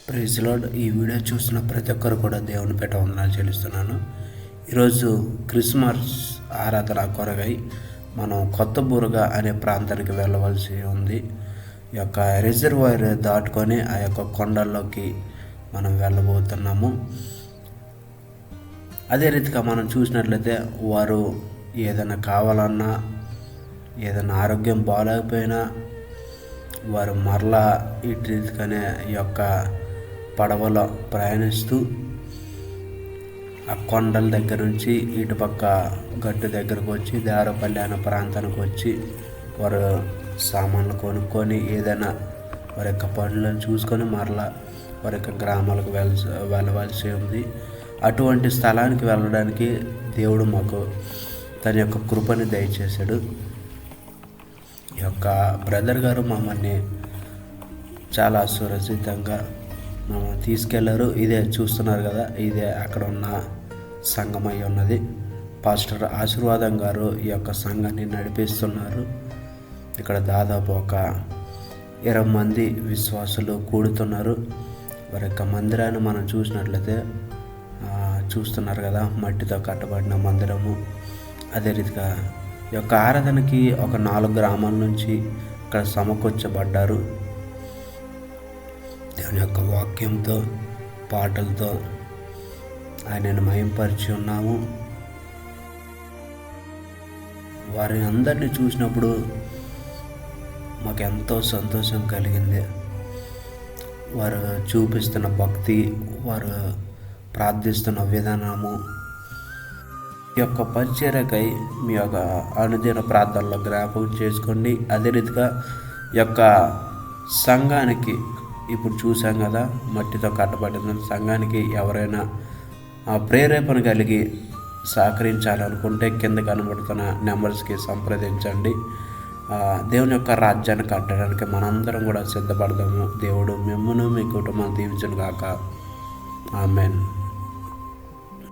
Praise lord. ఈ video చూస్తున్న ప్రతి ఒక్కరు కూడా దేవుని పేట వందనాలు చెల్లిస్తున్నాను. ఈరోజు క్రిస్మస్ ఆరాధన కొరకై మనం కొత్త బూరగా అనే ప్రాంతానికి వెళ్ళవలసి ఉంది. ఈ యొక్క రిజర్వాయర్ దాటుకొని ఆ యొక్క కొండల్లోకి మనం వెళ్ళబోతున్నాము. అదే రీతిగా మనం చూసినట్లయితే వారు ఏదైనా కావాలన్నా, ఏదైనా ఆరోగ్యం బాగాలేకపోయినా వారు మరలా ఇటు రీతిగానే ఈ యొక్క పడవలో ప్రయాణిస్తూ ఆ కొండల దగ్గర నుంచి ఇటుపక్క గట్టు దగ్గరకు వచ్చి దేవరపల్లి అనే ప్రాంతానికి వచ్చి వారు సామాన్లు కొనుక్కొని ఏదైనా వారి యొక్క పనులను చూసుకొని మరలా వారి యొక్క గ్రామాలకు వెళ్ళవలసి ఉంది. అటువంటి స్థలానికి వెళ్ళడానికి దేవుడు మాకు తన యొక్క కృపని దయచేశాడు. ఈ యొక్క బ్రదర్ గారు మమ్మల్ని చాలా సురక్షితంగా మమ్మల్ని తీసుకెళ్లారు. ఇదే చూస్తున్నారు కదా, ఇదే అక్కడ ఉన్న సంఘం అయి ఉన్నది. పాస్టర్ ఆశీర్వాదం గారు ఈ యొక్క సంఘాన్ని నడిపిస్తున్నారు. ఇక్కడ దాదాపు ఒక 20 మంది విశ్వాసులు కూడుతున్నారు. వారి యొక్క మందిరాన్ని మనం చూసినట్లయితే చూస్తున్నారు కదా, మట్టితో కట్టబడిన మందిరము. అదే రీతిగా ఈ యొక్క ఆరాధనకి ఒక 4 గ్రామాల నుంచి ఇక్కడ సమకూర్చబడ్డారు. దేవుని యొక్క వాక్యంతో, పాటలతో ఆయనను మహింపరిచి ఉన్నాము. వారిని అందరినీ చూసినప్పుడు మాకు ఎంతో సంతోషం కలిగింది. వారు చూపిస్తున్న భక్తి, వారు ప్రార్థిస్తున్న విధానము, ఈ యొక్క పరిచర్యకై మీ యొక్క అనుదిన ప్రార్థనలో జ్ఞాపకం చేసుకోండి. అదే రీతిగా ఈ యొక్క సంఘానికి ఇప్పుడు చూసాం కదా, మట్టితో కట్టబడిన సంఘానికి ఎవరైనా ప్రేరేపణ కలిగి సహకరించాలనుకుంటే కింద కనబడుతున్న నెంబర్స్కి సంప్రదించండి. దేవుని యొక్క రాజ్యాన్ని కట్టడానికి మనందరం కూడా సిద్ధపడదాము. దేవుడు మిమ్మల్ని మీ కుటుంబాన్ని దీవించును గాక. ఆమేన్.